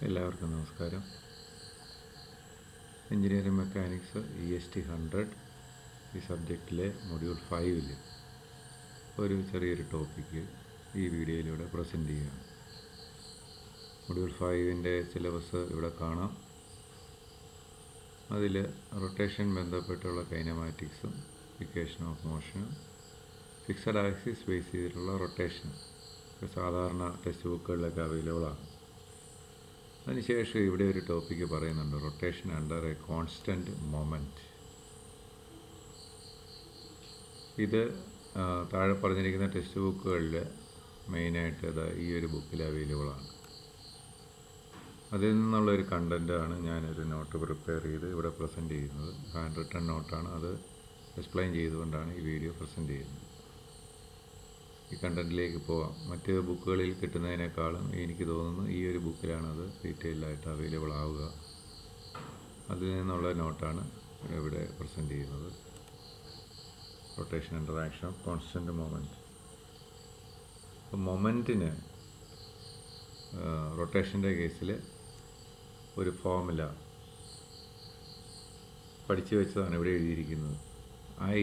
എല്ലാവർക്കും നമസ്കാരം. Engineering mechanics EST 100 ഈ സബ്ജക്റ്റിലെ മൊഡ്യൂൾ 5 ഒരു ചെറിയൊരു ടോപ്പിക്ക് ഈ വീഡിയോയിലൂടെ പ്രസൻറ്റ് ചെയ്യുകയാണ്. മൊഡ്യൂൾ 5 സിലബസ് ഇവിടെ കാണാം. അതിൽ റൊട്ടേഷൻ ബന്ധപ്പെട്ടുള്ള കൈനമാറ്റിക്സും ഇക്വേഷൻ ഓഫ് മോഷനും ഫിക്സഡ് ആക്സിസ് ബേസ് ചെയ്തിട്ടുള്ള റൊട്ടേഷനും സാധാരണ ടെക്സ്റ്റ് ബുക്കുകളിലൊക്കെ അവൈലബിളാണ്. അതിനുശേഷം ഇവിടെ ഒരു ടോപ്പിക്ക് പറയുന്നുണ്ട്, rotation under A constant moment. ഇത് താഴെ പറഞ്ഞിരിക്കുന്ന ടെക്സ്റ്റ് ബുക്കുകളിൽ മെയിനായിട്ട് ഈ ഒരു ബുക്കിൽ അവൈലബിളാണ്. അതിൽ നിന്നുള്ളൊരു കണ്ടൻറ്റാണ് ഞാനൊരു നോട്ട് പ്രിപ്പയർ ചെയ്ത് ഇവിടെ പ്രസൻറ്റ് ചെയ്യുന്നത്. ഹാൻഡ് റിട്ടൺ നോട്ടാണ്. അത് എക്സ്പ്ലെയിൻ ചെയ്തുകൊണ്ടാണ് ഈ വീഡിയോ പ്രസൻറ്റ് ചെയ്യുന്നത്. ഈ കണ്ടൻറ്റിലേക്ക് പോവാം. മറ്റ് ബുക്കുകളിൽ കിട്ടുന്നതിനേക്കാളും എനിക്ക് തോന്നുന്നു ഈ ഒരു ബുക്കിലാണത് ഡീറ്റെയിൽഡായിട്ട് അവൈലബിൾ ആവുക. അതിൽ നിന്നുള്ള നോട്ടാണ് ഇവിടെ പ്രസൻറ്റ് ചെയ്യുന്നത്. Rotation under action of constant moment. അപ്പോൾ മൊമെൻറ്റിന് റൊട്ടേഷൻ്റെ കേസിൽ ഒരു ഫോർമുല പഠിച്ചു വെച്ചതാണ് ഇവിടെ എഴുതിയിരിക്കുന്നത്. I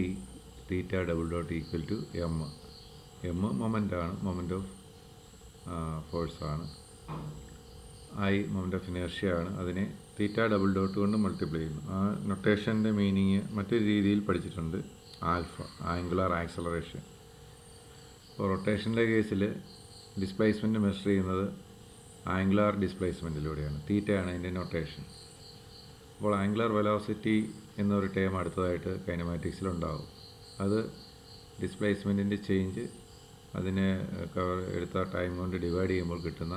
θ double dot equal to M മൊമെൻ്റാണ്, മൊമെൻ്റ് ഓഫ് ഫോഴ്സാണ്. I മൊമെൻ്റ് ഓഫ് ഇനേർഷ്യയാണ്. അതിനെ θ ഡബിൾ ഡോട്ട് കൊണ്ട് മൾട്ടിപ്ലൈ ചെയ്യുന്നു. ആ നൊട്ടേഷൻ്റെ മീനിങ് മറ്റൊരു രീതിയിൽ പഠിച്ചിട്ടുണ്ട്, ആൽഫ, ആംഗുലാർ ആക്സലറേഷൻ. അപ്പോൾ റൊട്ടേഷൻ്റെ കേസിൽ ഡിസ്പ്ലേസ്മെൻറ്റ് മെഷർ ചെയ്യുന്നത് ആംഗുലാർ ഡിസ്പ്ലേസ്മെൻറ്റിലൂടെയാണ്. തീറ്റയാണ് അതിൻ്റെ നൊട്ടേഷൻ. അപ്പോൾ ആംഗുലാർ വെലോസിറ്റി എന്നൊരു ടേം അടുത്തതായിട്ട് കൈനമാറ്റിക്സിലുണ്ടാകും. അത് ഡിസ്പ്ലേസ്മെൻറ്റിൻ്റെ ചേഞ്ച് അതിനെ എടുത്ത ടൈം കൊണ്ട് ഡിവൈഡ് ചെയ്യുമ്പോൾ കിട്ടുന്ന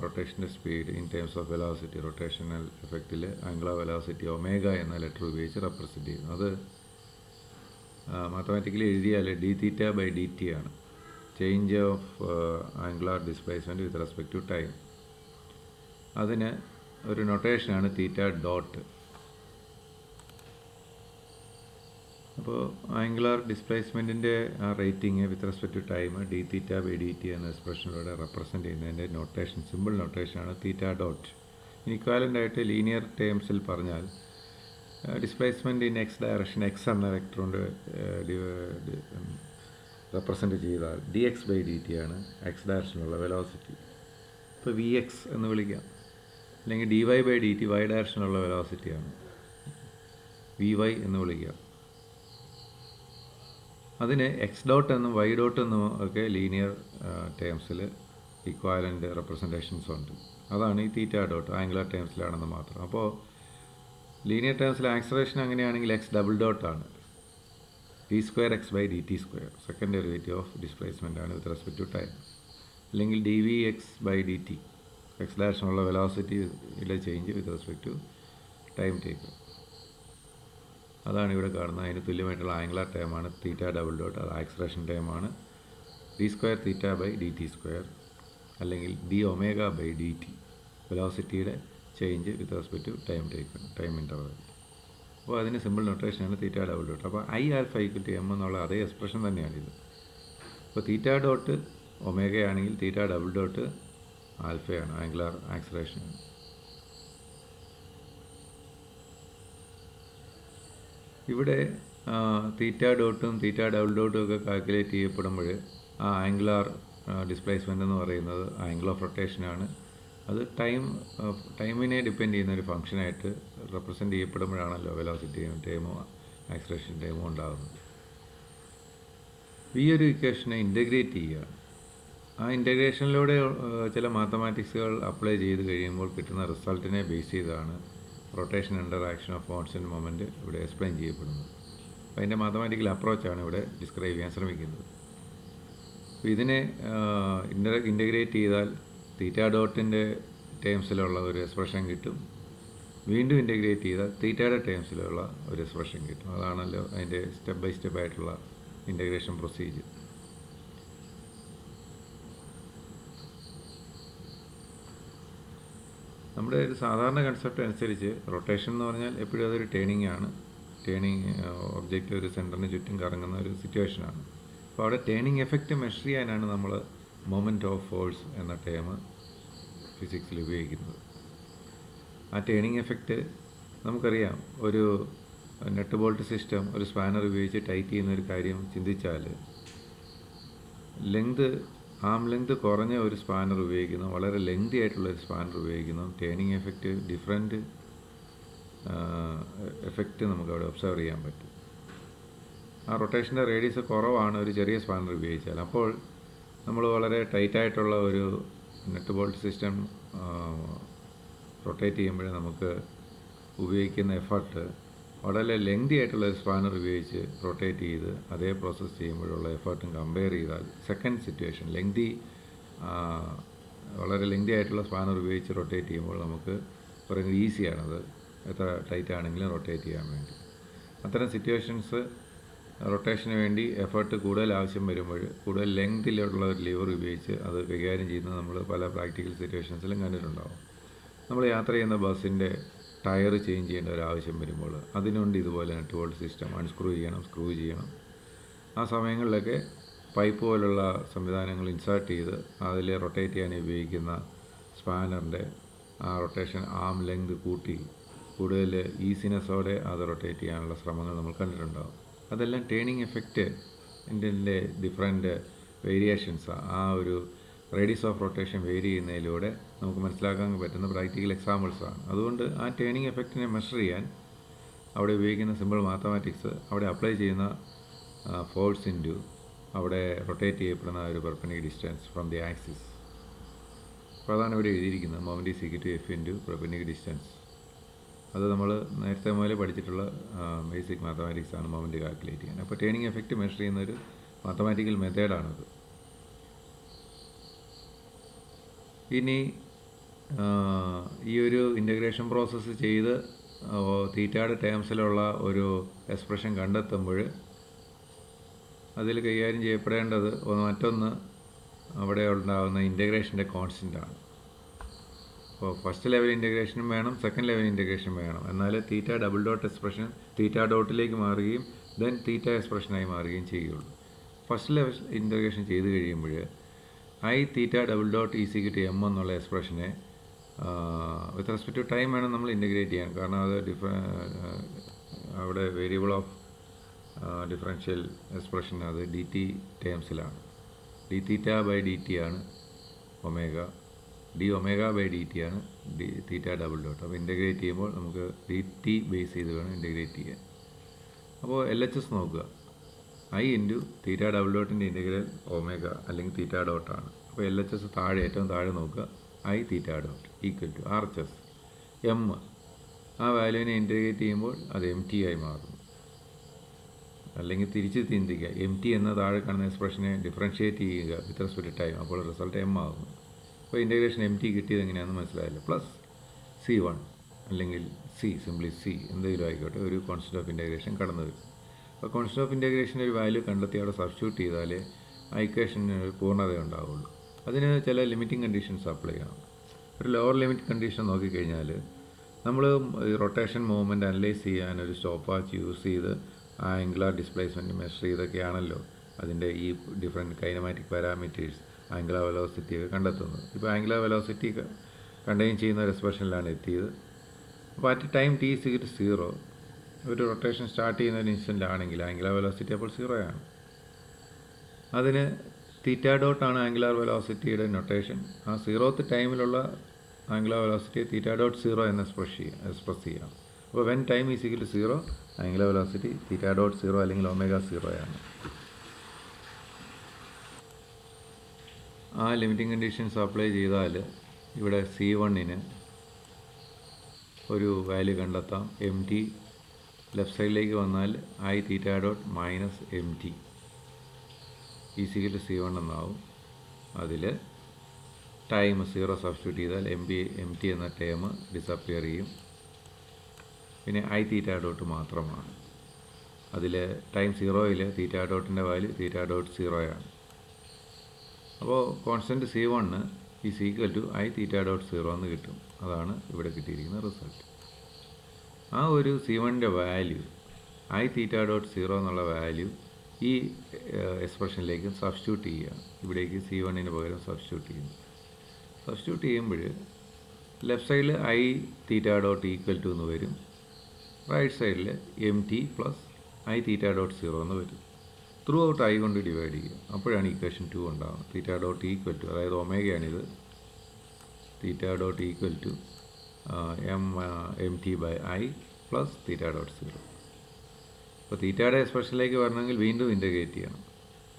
റൊട്ടേഷൻ്റെ speed in terms of velocity, rotational എഫക്റ്റിൽ ആംഗുലാർ വെലോസിറ്റി ഒമേഗ എന്ന ലെറ്റർ ഉപയോഗിച്ച് റെപ്രസെൻറ്റ് ചെയ്യുന്നു. അത് മാത്തമാറ്റിക്കലി എഴുതിയാൽ dθ/dt ആണ്, change of angular displacement with respect to time. അതിന് ഒരു നൊട്ടേഷനാണ് θ. അപ്പോൾ ആംഗുലാർ ഡിസ്പ്ലേസ്മെൻറ്റിൻ്റെ ആ rating with respect to time dθ/dt എന്ന എക്സ്പ്രഷനിലൂടെ റെപ്രസെൻറ്റ് ചെയ്യുന്നതിൻ്റെ നൊട്ടേഷൻ, സിമ്പിൾ നൊട്ടേഷനാണ് θ. ഇക്വാലൻ്റായിട്ട് ലീനിയർ ടേംസിൽ പറഞ്ഞാൽ displacement in X direction X എന്ന വെക്ടർ കൊണ്ട് റെപ്രസെൻറ്റ് ചെയ്താൽ dx/dt ആണ് എക്സ് ഡയറക്ഷനിലുള്ള വെലോസിറ്റി. ഇപ്പോൾ Vx എന്ന് വിളിക്കാം. അല്ലെങ്കിൽ dy/dt y ഡയറക്ഷനിലുള്ള വെലോസിറ്റിയാണ്, Vy എന്ന് വിളിക്കാം. അതിന് എക്സ് ഡോട്ട് എന്നും വൈ ഡോട്ട് എന്നും ഒക്കെ ലീനിയർ ടേംസിൽ ഇക്വാലൻ്റ് റെപ്രസെൻറ്റേഷൻസ് ഉണ്ട്. അതാണ് ഈ θ. ആംഗുലർ ടേംസിലാണെന്ന് മാത്രം. അപ്പോൾ ലീനിയർ ടേംസിൽ ആക്സലറേഷൻ അങ്ങനെയാണെങ്കിൽ എക്സ് ഡബിൾ ഡോട്ടാണ്, d²x/dt², second derivative of displacement ആണ് വിത്ത് റെസ്പെക്ട് ടു ടൈം. അല്ലെങ്കിൽ dvx/dt, എക്സ് ഡയറക്ഷനുള്ള വെലോസിറ്റിയിലെ change with respect to time take. അതാണ് ഇവിടെ കാണുന്നത്. അതിന് തുല്യമായിട്ടുള്ള ആംഗുലാർ ടേമാണ് θ. അത് ആക്സലറേഷൻ ടേമാണ് d²θ/dt², അല്ലെങ്കിൽ dω/dt, വെലോസിറ്റിയുടെ change with respect to time interval. അപ്പോൾ അതിന് സിമ്പിൾ നൊട്ടേഷനാണ് θ. അപ്പോൾ I∝ = m എന്നുള്ള അതേ എക്സ്പ്രഷൻ തന്നെയാണിത്. അപ്പോൾ θ. ഒമേഗയാണെങ്കിൽ θ. ആൽഫയാണ്, ആംഗുലാർ ആക്സലറേഷനാണ്. ഇവിടെ θ.ഉം θ.ഉം ഒക്കെ കാൽക്കുലേറ്റ് ചെയ്യപ്പെടുമ്പോൾ ആ ആംഗുലാർ ഡിസ്പ്ലേസ്മെൻ്റ് എന്ന് പറയുന്നത് ആംഗിൾ ഓഫ് റൊട്ടേഷനാണ്. അത് ടൈമിനെ ഡിപ്പെൻഡ് ചെയ്യുന്ന ഒരു ഫംഗ്ഷനായിട്ട് റെപ്രസെൻറ്റ് ചെയ്യപ്പെടുമ്പോഴാണല്ലോ വെലോസിറ്റിയും ടൈമോ ആക്സലറേഷൻ ടൈമോ ഉണ്ടാകുന്നത്. ഈ ഒരു ഇക്വേഷനെ ഇൻ്റഗ്രേറ്റ് ചെയ്യുക. ആ ഇൻ്റഗ്രേഷനിലൂടെ ചില മാത്തമാറ്റിക്സുകൾ അപ്ലൈ ചെയ്ത് കഴിയുമ്പോൾ കിട്ടുന്ന റിസൾട്ടിനെ ബേസ് ചെയ്താണ് rotation under action of constant moment ഇവിടെ എക്സ്പ്ലെയിൻ ചെയ്യപ്പെടുന്നത്. അപ്പോൾ അതിൻ്റെ മാത്തമാറ്റിക്കൽ അപ്രോച്ചാണ് ഇവിടെ ഡിസ്ക്രൈബ് ചെയ്യാൻ ശ്രമിക്കുന്നത്. അപ്പോൾ ഇതിനെ ഇൻ്റഗ്രേറ്റ് ചെയ്താൽ θ.ൻ്റെ ടേംസിലുള്ള ഒരു എക്സ്പ്രഷൻ കിട്ടും. വീണ്ടും ഇൻ്റഗ്രേറ്റ് ചെയ്താൽ θ.യുടെ ടേംസിലുള്ള ഒരു എക്സ്പ്രഷൻ കിട്ടും. അതാണല്ലോ അതിൻ്റെ സ്റ്റെപ്പ് ബൈ സ്റ്റെപ്പ് ആയിട്ടുള്ള ഇൻ്റഗ്രേഷൻ പ്രൊസീജിയർ. നമ്മുടെ ഒരു സാധാരണ കൺസെപ്റ്റ് അനുസരിച്ച് റൊട്ടേഷൻ എന്ന് പറഞ്ഞാൽ എപ്പോഴും അതൊരു ടേണിംഗ് ആണ്. ടേണിംഗ് ഒബ്ജക്റ്റ് ഒരു സെൻറ്ററിന് ചുറ്റും കറങ്ങുന്ന ഒരു സിറ്റുവേഷനാണ്. അപ്പോൾ അവിടെ ടേണിംഗ് എഫക്റ്റ് മെഷർ ചെയ്യാനാണ് നമ്മൾ മൊമെൻറ്റ് ഓഫ് ഫോഴ്സ് എന്ന ടേം ഫിസിക്സിൽ ഉപയോഗിക്കുന്നത്. ആ ടേണിംഗ് എഫക്റ്റ് നമുക്കറിയാം. ഒരു നെറ്റ് ബോൾട്ട് സിസ്റ്റം ഒരു സ്പാനർ ഉപയോഗിച്ച് ടൈറ്റ് ചെയ്യുന്ന ഒരു കാര്യം ചിന്തിച്ചാൽ, ആം ലെങ്ത് കുറഞ്ഞ ഒരു സ്പാനർ ഉപയോഗിക്കുന്നു, വളരെ ലെങ്തി ആയിട്ടുള്ള ഒരു സ്പാനർ ഉപയോഗിക്കുന്നു, ടേണിംഗ് എഫക്റ്റ് ഡിഫറെൻറ്റ് എഫക്റ്റ് നമുക്കവിടെ ഒബ്സർവ് ചെയ്യാൻ പറ്റും. ആ റൊട്ടേഷൻ്റെ റേഡിയസ് കുറവാണ് ഒരു ചെറിയ സ്പാനർ ഉപയോഗിച്ചാൽ. അപ്പോൾ നമ്മൾ വളരെ ടൈറ്റായിട്ടുള്ള ഒരു നെറ്റ് ബോൾട്ട് സിസ്റ്റം റൊട്ടേറ്റ് ചെയ്യുമ്പോൾ നമുക്ക് ഉപയോഗിക്കുന്ന എഫർട്ട് വളരെ ലെങ്തി ആയിട്ടുള്ള ഒരു സ്പാനർ ഉപയോഗിച്ച് റൊട്ടേറ്റ് ചെയ്ത് അതേ പ്രോസസ്സ് ചെയ്യുമ്പോഴുള്ള എഫർട്ടും കമ്പയർ ചെയ്താൽ, സെക്കൻഡ് സിറ്റുവേഷൻ വളരെ ലെങ്തി ആയിട്ടുള്ള സ്പാനർ ഉപയോഗിച്ച് റൊട്ടേറ്റ് ചെയ്യുമ്പോൾ നമുക്ക് പറയുന്നത് ഈസിയാണത്, എത്ര ടൈറ്റ് ആണെങ്കിലും റൊട്ടേറ്റ് ചെയ്യാൻ വേണ്ടി. അത്തരം സിറ്റുവേഷൻസ് റൊട്ടേഷന് വേണ്ടി എഫർട്ട് കൂടുതൽ ആവശ്യം വരുമ്പോൾ കൂടുതൽ ലെങ്തിലുള്ള ഒരു ലിവർ ഉപയോഗിച്ച് അത് കൈകാര്യം ചെയ്യുന്നത് നമ്മൾ പല പ്രാക്ടിക്കൽ സിറ്റുവേഷൻസിലും കണ്ടിട്ടുണ്ടാകും. നമ്മൾ യാത്ര ചെയ്യുന്ന ബസ്സിൻ്റെ ടയർ ചേഞ്ച് ചെയ്യേണ്ട ഒരു ആവശ്യം വരുമ്പോൾ അതിനുണ്ട് ഇതുപോലെ നെറ്റ് ബോൾട്ട് സിസ്റ്റം അൺസ്ക്രൂ ചെയ്യണം, സ്ക്രൂ ചെയ്യണം. ആ സമയങ്ങളിലൊക്കെ പൈപ്പ് പോലുള്ള സംവിധാനങ്ങൾ ഇൻസേർട്ട് ചെയ്ത് അതിൽ റൊട്ടേറ്റ് ചെയ്യാൻ ഉപയോഗിക്കുന്ന സ്പാനറിൻ്റെ ആ റൊട്ടേഷൻ ആം ലെങ്ത് കൂട്ടി കൂടുതൽ ഈസിനെസ്സോടെ അത് റൊട്ടേറ്റ് ചെയ്യാനുള്ള ശ്രമങ്ങൾ നമ്മൾ കണ്ടിട്ടുണ്ടാകും. അതെല്ലാം ടേണിംഗ് എഫക്റ്റ് ഇതിൻ്റെ ഡിഫറെൻറ്റ് വേരിയേഷൻസാണ്. ആ ഒരു റേഡിയസ് ഓഫ് റൊട്ടേഷൻ വേരി ചെയ്യുന്നതിലൂടെ നമുക്ക് മനസ്സിലാക്കാൻ പറ്റുന്ന പ്രാക്ടിക്കൽ എക്സാമ്പിൾസാണ്. അതുകൊണ്ട് ആ ടേണിംഗ് എഫക്റ്റിനെ മെഷർ ചെയ്യാൻ അവിടെ ഉപയോഗിക്കുന്ന സിമ്പിൾ മാത്തമാറ്റിക്സ്, അവിടെ അപ്ലൈ ചെയ്യുന്ന ഫോഴ്സ് ഇൻറ്റു അവിടെ റൊട്ടേറ്റ് ചെയ്യപ്പെടുന്ന ഒരു perpendicular distance from the axis. അപ്പോൾ അതാണ് ഇവിടെ എഴുതിയിരിക്കുന്നത്. Moment is equal to F into perpendicular distance. അത് നമ്മൾ നേരത്തെ മുതലേ പഠിച്ചിട്ടുള്ള ബേസിക് മാത്തമാറ്റിക്സ് ആണ് മൊമെൻ്റ് കാൽക്കുലേറ്റ് ചെയ്യാൻ. അപ്പോൾ ടേണിംഗ് എഫക്റ്റ് മെഷർ ചെയ്യുന്ന ഒരു മാത്തമാറ്റിക്കൽ മെത്തേഡാണത്. ഇനി ഈ ഒരു ഇൻ്റഗ്രേഷൻ പ്രോസസ്സ് ചെയ്ത് തീറ്റയുടെ ടേംസിലുള്ള ഒരു എക്സ്പ്രഷൻ കണ്ടെത്തുമ്പോൾ അതിൽ കൈകാര്യം ചെയ്യപ്പെടേണ്ടത് മറ്റൊന്ന് അവിടെ ഉണ്ടാകുന്ന ഇൻ്റഗ്രേഷൻ്റെ കോൺസ്റ്റൻ്റാണ്. അപ്പോൾ ഫസ്റ്റ് ലെവൽ ഇൻ്റഗ്രേഷനും വേണം, സെക്കൻഡ് ലെവൽ ഇൻ്റഗ്രേഷൻ വേണം. എന്നാൽ തീറ്റ ഡബിൾ ഡോട്ട് എക്സ്പ്രഷൻ തീറ്റ ഡോട്ടിലേക്ക് മാറുകയും ദെൻ തീറ്റ എക്സ്പ്രഷനായി മാറുകയും ചെയ്യുകയുള്ളൂ. ഫസ്റ്റ് ലെവൽ ഇൻ്റഗ്രേഷൻ ചെയ്ത് കഴിയുമ്പോൾ I theta double dot is equal to M എന്നുള്ള എക്സ്പ്രഷനെ വിത്ത് റെസ്പെക്ട് ടു ടൈം വേണം നമ്മൾ ഇൻ്റഗ്രേറ്റ് ചെയ്യാൻ. കാരണം അത് അവിടെ വേരിയബിൾ ഓഫ് ഡിഫറൻഷ്യൽ എക്സ്പ്രഷൻ അത് ഡി ടി ടേംസിലാണ്. D theta by D T ആണ് omega, D omega by D T ആണ് ഡി തീറ്റ ഡബിൾ ഡോട്ട്. അപ്പോൾ ഇൻ്റഗ്രേറ്റ് ചെയ്യുമ്പോൾ നമുക്ക് ഡി ടി ബേസ് ചെയ്ത് വേണം ഇൻ്റഗ്രേറ്റ് ചെയ്യാൻ. അപ്പോൾ എൽ എച്ച് എസ് നോക്കുക, ഐ ഇൻറ്റു തീറ്റ ഡബിൾ ഡോട്ടിൻ്റെ ഇൻ്റഗ്രൽ ഒമേഗ അല്ലെങ്കിൽ തീറ്റ ഡോട്ടാണ്. അപ്പോൾ എൽ എച്ച് എസ് താഴെ ഏറ്റവും താഴെ നോക്കുക, I theta dot equal to R H S M. ആ വാല്യൂവിനെ ഇൻ്റഗ്രേറ്റ് ചെയ്യുമ്പോൾ അത് എം ടി ആയി മാറുന്നു. അല്ലെങ്കിൽ തിരിച്ച് ചിന്തിക്കുക, എം ടി എന്ന താഴെ കാണുന്ന എക്സ്പ്രഷനെ ഡിഫറൻഷ്യേറ്റ് ചെയ്യുക വിത്ത് റെസ്പെക്ട് ടൈം, അപ്പോൾ റിസൾട്ട് എം ആകുന്നു. അപ്പോൾ ഇൻ്റഗ്രേഷൻ എം ടി കിട്ടിയത് എങ്ങനെയാണെന്ന് മനസ്സിലായല്ലോ. പ്ലസ് C1 അല്ലെങ്കിൽ സിംപ്ലി സി എന്തെങ്കിലും ആയിക്കോട്ടെ, ഒരു കോൺസ്റ്റന്റ് ഓഫ് ഇൻ്റഗ്രേഷൻ കടന്നു വരും. അപ്പോൾ കോൺസ്റ്റന്റ് ഓഫ് ഇൻ്റഗ്രേഷൻ ഒരു വാല്യൂ കണ്ടെത്തി അവിടെ സബ്സ്റ്റിറ്റ്യൂട്ട് ചെയ്താലേ ആ ഇക്വേഷന് ഒരു പൂർണ്ണത ഉണ്ടാവുള്ളൂ. അതിന് ചില ലിമിറ്റിംഗ് കണ്ടീഷൻസ് അപ്ലൈ ചെയ്യണം. ഒരു ലോവർ ലിമിറ്റ് കണ്ടീഷൻ നോക്കിക്കഴിഞ്ഞാൽ നമ്മൾ റൊട്ടേഷൻ മൂവ്മെൻറ്റ് അനലൈസ് ചെയ്യാൻ ഒരു സ്റ്റോപ്പ് വാച്ച് യൂസ് ചെയ്ത് ആംഗുലാർ ഡിസ്പ്ലേസ്മെൻറ്റ് മെഷർ ചെയ്തൊക്കെയാണല്ലോ അതിൻ്റെ ഈ different kinematic parameters angular velocity ഒക്കെ കണ്ടെത്തുന്നത്. ഇപ്പോൾ ആംഗുലാർ വെലോസിറ്റി കണ്ടെയ്ൻ ചെയ്യുന്ന ഒരു എക്സ്പ്രഷനിലാണ് എത്തിയത്. അപ്പോൾ at time t is equal to 0 ഒരു റൊട്ടേഷൻ സ്റ്റാർട്ട് ചെയ്യുന്ന ഒരു ഇൻസ്റ്റൻ്റാണെങ്കിൽ ആംഗുലാർ വെലോസിറ്റി അപ്പോൾ 0 ആണ്. അതിന് തീറ്റ ഡോട്ടാണ് ആംഗുലാർ വെലോസിറ്റിയുടെ നൊട്ടേഷൻ. ആ 0th ടൈമിലുള്ള ആംഗുലാർ വെലോസിറ്റി തീറ്റ ഡോട്ട് 0 എന്ന് എക്സ്പ്രസ് ചെയ്യാം. അപ്പോൾ when time is equal to 0 angular velocity theta dot 0 അല്ലെങ്കിൽ ഒമേഗ 0 ആണ്. ആ ലിമിറ്റിംഗ് കണ്ടീഷൻസ് അപ്ലൈ ചെയ്താൽ ഇവിടെ C1ന് ഒരു വാല്യൂ കണ്ടെത്താം. എം ടി ലെഫ്റ്റ് സൈഡിലേക്ക് വന്നാൽ I theta dot minus M t is equal to C1 എന്നാവും. അതിൽ ടൈം 0 സബ്സ്റ്റിറ്റ്യൂട്ട് ചെയ്താൽ എം ടി എന്ന ടേം ഡിസപ്പിയർ ചെയ്യും. പിന്നെ ഐ തീറ്റ ഡോട്ട് മാത്രമാണ്. അതിൽ ടൈം 0ൽ തീറ്റ ഡോട്ടിൻ്റെ വാല്യൂ തീറ്റ ഡോട്ട് 0 ആണ്. അപ്പോൾ constant C1 is equal to I theta dot 0 എന്ന് കിട്ടും. അതാണ് ഇവിടെ കിട്ടിയിരിക്കുന്ന റിസൾട്ട്. ആ ഒരു C1ൻ്റെ വാല്യൂ ഐ തീറ്റ ഡോട്ട് 0 എന്നുള്ള വാല്യൂ ഈ എക്സ്പ്രഷനിലേക്ക് സബ്സ്റ്റിറ്റ്യൂട്ട് ചെയ്യുക. ഇവിടേക്ക് C1ന് പകരം സബ്സ്റ്റിറ്റ്യൂട്ട് ചെയ്യുന്നു. സബ്സ്റ്റിറ്റ്യൂട്ട് ചെയ്യുമ്പോൾ ലെഫ്റ്റ് സൈഡിൽ I theta dot equal to എന്ന് വരും, റൈറ്റ് സൈഡിൽ M t plus I theta dot 0 എന്ന് വരും. ത്രൂ ഔട്ട് ഐ കൊണ്ട് ഡിവൈഡ് ചെയ്യുക, അപ്പോഴാണ് ഇക്വേഷൻ 2 ഉണ്ടാകുന്നത്. തീറ്റ ഡോട്ട് ഈക്വൽ ടു, അതായത് ഒമേഗയാണിത്, theta dot equal to M T by I plus theta dot 0. അപ്പോൾ തീറ്റയുടെ എക്സ്പ്രഷനിലേക്ക് വരണമെങ്കിൽ വീണ്ടും ഇൻ്റഗ്രേറ്റ് ചെയ്യണം.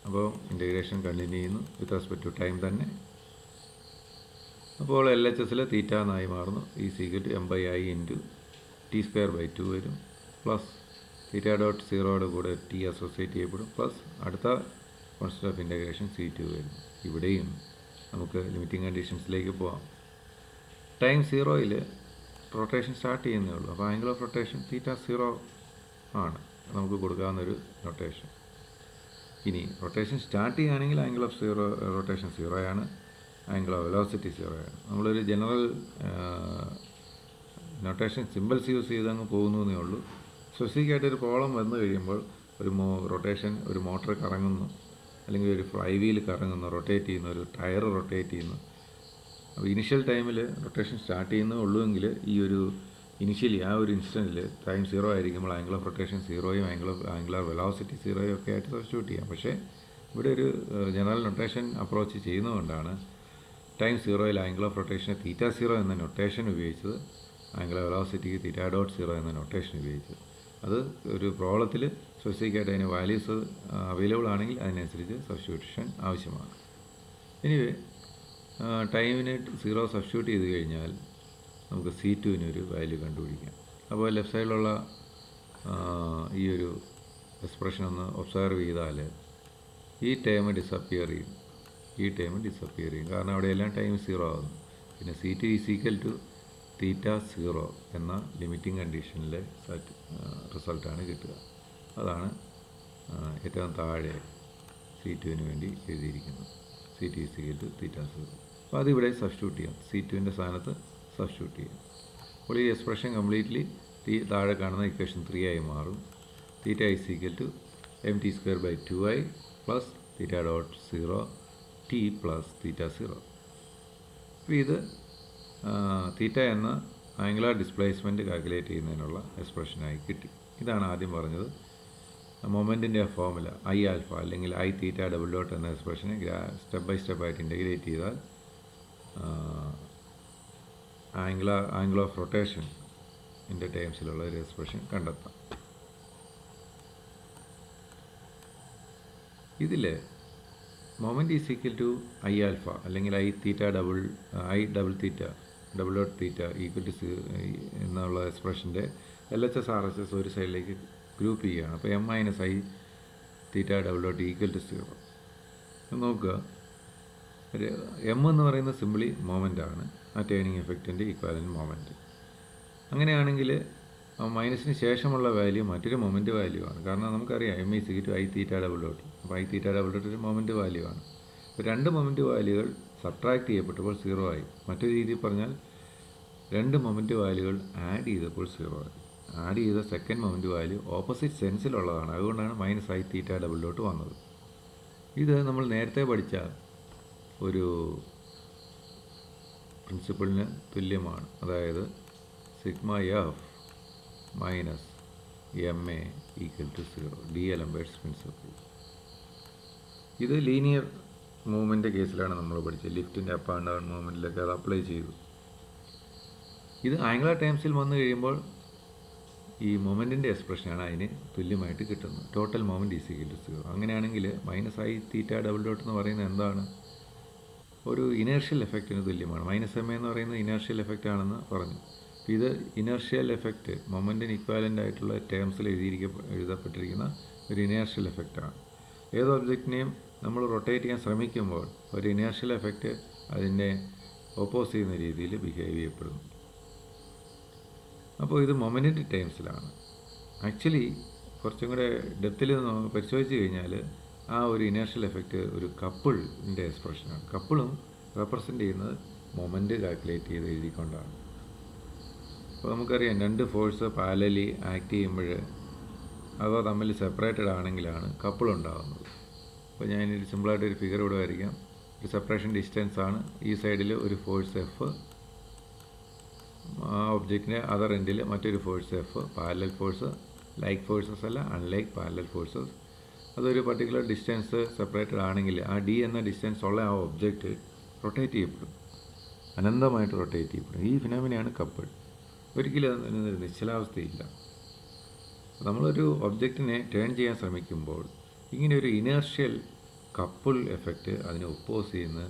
അപ്പോൾ ഇൻ്റഗ്രേഷൻ കണ്ടിന്യൂ ചെയ്യുന്നു വിത്ത് റെസ്പെക്ട് ടു ടൈം തന്നെ. അപ്പോൾ എൽ എച്ച് എസിൽ തീറ്റ എന്നായി മാറുന്നു. ഈ is equal to M by I into t square by 2 വരും, പ്ലസ് തീറ്റ ഡോട്ട് 0യുടെ കൂടെ ടി അസോസിയേറ്റ് ചെയ്യപ്പെടും, പ്ലസ് അടുത്ത കോൺസ്റ്റന്റ് ഓഫ് ഇൻ്റഗ്രേഷൻ C2 വരും. ഇവിടെയും നമുക്ക് ലിമിറ്റിംഗ് കണ്ടീഷൻസിലേക്ക് പോകാം. ടൈം 0യിൽ റൊട്ടേഷൻ സ്റ്റാർട്ട് ചെയ്യുന്നേ ഉള്ളൂ. അപ്പോൾ ആംഗിൾ ഓഫ് റൊട്ടേഷൻ തീറ്റ 0 ആണ് നമുക്ക് കൊടുക്കാവുന്നൊരു നൊട്ടേഷൻ. ഇനി റൊട്ടേഷൻ സ്റ്റാർട്ട് ചെയ്യുകയാണെങ്കിൽ ആംഗിൾ ഓഫ് റൊട്ടേഷൻ 0 ആണ്, ആംഗിൾ ഓഫ് വെലോസിറ്റി 0 ആണ്. നമ്മളൊരു ജനറൽ നൊട്ടേഷൻ സിമ്പിൾസ് യൂസ് ചെയ്ത് അങ്ങ് പോകുന്നതേ ഉള്ളൂ. സ്പെസിഫിക്കായിട്ടൊരു പ്രോബ്ലം വന്നു കഴിയുമ്പോൾ ഒരു റൊട്ടേഷൻ, ഒരു മോട്ടർ കറങ്ങുന്നു, അല്ലെങ്കിൽ ഒരു ഫ്ലൈ വീൽ കറങ്ങുന്നു, റൊട്ടേറ്റ് ചെയ്യുന്നു, ഒരു ടയർ റൊട്ടേറ്റ് ചെയ്യുന്നു. അപ്പോൾ ഇനിഷ്യൽ ടൈമിൽ റൊട്ടേഷൻ സ്റ്റാർട്ട് ചെയ്യുന്നേ ഉള്ളൂവെങ്കിൽ ഈ ഒരു ഇനിഷ്യലി ആ ഒരു ഇൻസ്റ്റൻറ്റിൽ ടൈം 0 ആയിരിക്കുമ്പോൾ ആംഗിൾ ഓഫ് റൊട്ടേഷൻ 0യും ആംഗുലർ വെലോസിറ്റി 0യും ഒക്കെ ആയിട്ട് സബ്സ്റ്റിറ്റ്യൂട്ട് ചെയ്യാം. പക്ഷേ ഇവിടെ ഒരു ജനറൽ നൊട്ടേഷൻ അപ്രോച്ച് ചെയ്യുന്നതുകൊണ്ടാണ് ടൈം 0യിൽ ആംഗിൾ ഓഫ് റൊട്ടേഷന് തീറ്റ 0 എന്ന നൊട്ടേഷൻ ഉപയോഗിച്ചത്, ആംഗുലർ വെലോസിറ്റിക്ക് തീറ്റ ഡോട്ട് 0 എന്ന നൊട്ടേഷൻ ഉപയോഗിച്ചത്. അത് ഒരു പ്രോബ്ലത്തിൽ സ്പെസിഫിക്കായിട്ട് അതിന് വാല്യൂസ് അവൈലബിൾ ആണെങ്കിൽ അതിനനുസരിച്ച് സബ്സ്റ്റിറ്റ്യൂഷൻ ആവശ്യമാണ്. എനിവേ ടൈമിന് 0 സബ്സ്റ്റിറ്റ്യൂട്ട് ചെയ്ത് കഴിഞ്ഞാൽ നമുക്ക് C2 ഒരു വാല്യൂ കണ്ടുപിടിക്കാം. അപ്പോൾ ലെഫ്റ്റ് സൈഡിലുള്ള ഈ ഒരു എക്സ്പ്രഷൻ ഒന്ന് ഒബ്സർവ് ചെയ്താൽ ഈ ടേം ഡിസപ്പിയർ ചെയ്യും, ഈ ടേം ഡിസപ്പിയർ ചെയ്യും, കാരണം അവിടെയെല്ലാം ടൈം 0 ആകുന്നു. പിന്നെ C2 ഈസ് ഈക്വൽ ടു തീറ്റ 0 എന്ന ലിമിറ്റിംഗ് കണ്ടീഷനിലെ റിസൾട്ടാണ് കിട്ടുക. അതാണ് ഏറ്റവും താഴെ C2 വേണ്ടി എഴുതിയിരിക്കുന്നത്. C2 ഈസ് ഈക്വൽ ടു തീറ്റ 0. അപ്പോൾ അതിവിടെ സബ്സ്റ്റിറ്റ്യൂട്ട് ചെയ്യാം, C2 സ്ഥാനത്ത് സബ്സ്റ്റിറ്റ്യൂട്ട് ചെയ്യാം. അപ്പോൾ ഈ എക്സ്പ്രഷൻ കംപ്ലീറ്റ്ലി താഴെ കാണുന്ന ഇക്വേഷൻ 3 ആയി മാറും. Theta is equal to M t square by 2i plus theta dot 0 t plus theta 0. അപ്പോൾ ഇത് തീറ്റ എന്ന ആംഗുലർ ഡിസ്പ്ലേസ്മെൻറ്റ് കാൽക്കുലേറ്റ് ചെയ്യുന്നതിനുള്ള എക്സ്പ്രഷനായി കിട്ടി. ഇതാണ് ആദ്യം പറഞ്ഞത് മൊമെൻറ്റിൻ്റെ ഫോർമുല ഐ ആൽഫ അല്ലെങ്കിൽ ഐ തീറ്റ ഡബിൾ ഡോട്ട് എന്ന എക്സ്പ്രഷനെ സ്റ്റെപ്പ് ബൈ സ്റ്റെപ്പായിട്ട് ഇൻ്റഗ്രേറ്റ് ചെയ്താൽ ആംഗിൾ ഓഫ് റൊട്ടേഷൻ ൻ്റെ ടേംസിലുള്ള ഒരു എക്സ്പ്രഷൻ കണ്ടെത്താം. ഇതിൽ moment is equal to I alpha അല്ലെങ്കിൽ I double theta double dot theta equal to എന്നുള്ള എക്സ്പ്രഷൻ്റെ LHS RHS ഒരു സൈഡിലേക്ക് ഗ്രൂപ്പ് ചെയ്യുകയാണ്. അപ്പോൾ M minus I theta double dot equal to 0. നോക്കുക, എം എന്ന് പറയുന്നത് സിംപിളി മൊമെൻ്റാണ്, ആ ടേണിങ് എഫക്റ്റിൻ്റെ ഈക്വാലൻ്റ് മൊമെൻറ്റ്. അങ്ങനെയാണെങ്കിൽ മൈനസിന് ശേഷമുള്ള വാല്യൂ മറ്റൊരു മൊമെൻറ്റ് വാല്യൂ ആണ്. കാരണം നമുക്കറിയാം M is equal to I theta double dot. അപ്പോൾ ഐ തീറ്റ ഡബിൾ ഡോട്ട് ഒരു മൊമെൻറ്റ് വാല്യൂ ആണ്. അപ്പോൾ രണ്ട് മൊമെൻറ്റ് വാല്യൂകൾ സബ്ട്രാക്ട് ചെയ്യപ്പെട്ടപ്പോൾ 0 ആയി. മറ്റൊരു രീതിയിൽ പറഞ്ഞാൽ രണ്ട് മൊമെൻറ്റ് വാല്യൂകൾ ആഡ് ചെയ്തപ്പോൾ 0 ആയി. ആഡ് ചെയ്ത സെക്കൻഡ് മൊമെൻറ്റ് വാല്യൂ ഓപ്പോസിറ്റ് സെൻസിലുള്ളതാണ്. അതുകൊണ്ടാണ് minus I theta double dot വന്നത്. ഇത് നമ്മൾ നേരത്തെ പഠിച്ച ഒരു പ്രിൻസിപ്പിളിന് തുല്യമാണ്. അതായത് sigma F minus M A equal to 0, D'Alembert's principle. ഇത് ലീനിയർ മൂവ്മെൻ്റ് കേസിലാണ് നമ്മൾ പഠിച്ചത്. ലിഫ്റ്റിൻ്റെ അപ്പ് ആൻഡ് ഡൗൺ മൂവ്മെൻറ്റിലൊക്കെ അത് അപ്ലൈ ചെയ്തു. ഇത് ആംഗുലർ ടേംസിൽ വന്നു കഴിയുമ്പോൾ ഈ മൊമെൻറ്റിൻ്റെ എക്സ്പ്രഷനാണ് അതിന് തുല്യമായിട്ട് കിട്ടുന്നത്. Total moment is equal to 0. അങ്ങനെയാണെങ്കിൽ minus I theta double dot എന്ന് പറയുന്നത് എന്താണ്? ഒരു ഇനേർഷ്യൽ എഫക്റ്റിന് തുല്യമാണ്. മൈനസ് എം എന്ന് പറയുന്നത് ഇനേർഷ്യൽ എഫക്റ്റ് ആണെന്ന് പറഞ്ഞു. ഇത് ഇനേർഷ്യൽ എഫക്റ്റ് മൊമെൻറ്റിന് ഇക്വാലൻ്റ് ആയിട്ടുള്ള ടേംസിൽ എഴുതപ്പെട്ടിരിക്കുന്ന ഒരു ഇനേർഷ്യൽ എഫക്റ്റാണ്. ഏത് ഒബ്ജക്റ്റിനെയും നമ്മൾ റൊട്ടേറ്റ് ചെയ്യാൻ ശ്രമിക്കുമ്പോൾ ഒരു ഇനേർഷ്യൽ എഫക്റ്റ് അതിനെ ഓപ്പോസ് ചെയ്യുന്ന രീതിയിൽ ബിഹേവ് ചെയ്യപ്പെടുന്നു. അപ്പോൾ ഇത് മൊമെൻറ്റിൻ്റെ ടേംസിലാണ്. ആക്ച്വലി കുറച്ചും കൂടെ ഡെപ്തിൽ പരിശോധിച്ച് കഴിഞ്ഞാൽ ആ ഒരു ഇനേർഷ്യൽ എഫക്റ്റ് ഒരു കപ്പിളിൻ്റെ എക്സ്പ്രഷനാണ്. കപ്പിളും റെപ്രസെൻ്റ് ചെയ്യുന്നത് മൊമെൻറ്റ് കാൽക്കുലേറ്റ് ചെയ്ത് എഴുതിക്കൊണ്ടാണ്. അപ്പോൾ നമുക്കറിയാം രണ്ട് ഫോഴ്സ് പാരലലി ആക്ട് ചെയ്യുമ്പോൾ അവ തമ്മിൽ സെപ്പറേറ്റഡ് ആണെങ്കിലാണ് കപ്പിൾ ഉണ്ടാകുന്നത്. അപ്പോൾ ഞാനൊരു സിമ്പിളായിട്ടൊരു ഫിഗർ ഇവിടെ വരയ്ക്കാം. ഒരു സെപ്പറേഷൻ ഡിസ്റ്റൻസ് ആണ്. ഈ സൈഡിൽ ഒരു ഫോഴ്സ് എഫ്, ആ ഒബ്ജക്റ്റിൻ്റെ അതർ എൻഡിൽ മറ്റൊരു force F. Parallel force, like forces അല്ല, അൺലൈക്ക് പാരലൽ ഫോഴ്സസ്. അതൊരു പർട്ടിക്കുലർ ഡിസ്റ്റൻസ് സെപ്പറേറ്റഡ് ആണെങ്കിൽ ആ ഡി എന്ന ഡിസ്റ്റൻസ് ഉള്ള ആ ഒബ്ജക്റ്റ് റൊട്ടേറ്റ് ചെയ്യപ്പെടും, അനന്തമായിട്ട് റൊട്ടേറ്റ് ചെയ്യപ്പെടും. ഈ ഫിനോമിനയാണ് കപ്പിൾ. ഒരിക്കലും അതിന് നിശ്ചലാവസ്ഥയില്ല. നമ്മളൊരു ഒബ്ജക്റ്റിനെ ടേൺ ചെയ്യാൻ ശ്രമിക്കുമ്പോൾ ഇങ്ങനെ ഒരു ഇനേർഷ്യൽ കപ്പിൾ എഫക്റ്റ് അതിനെ ഒപ്പോസ് ചെയ്യുന്ന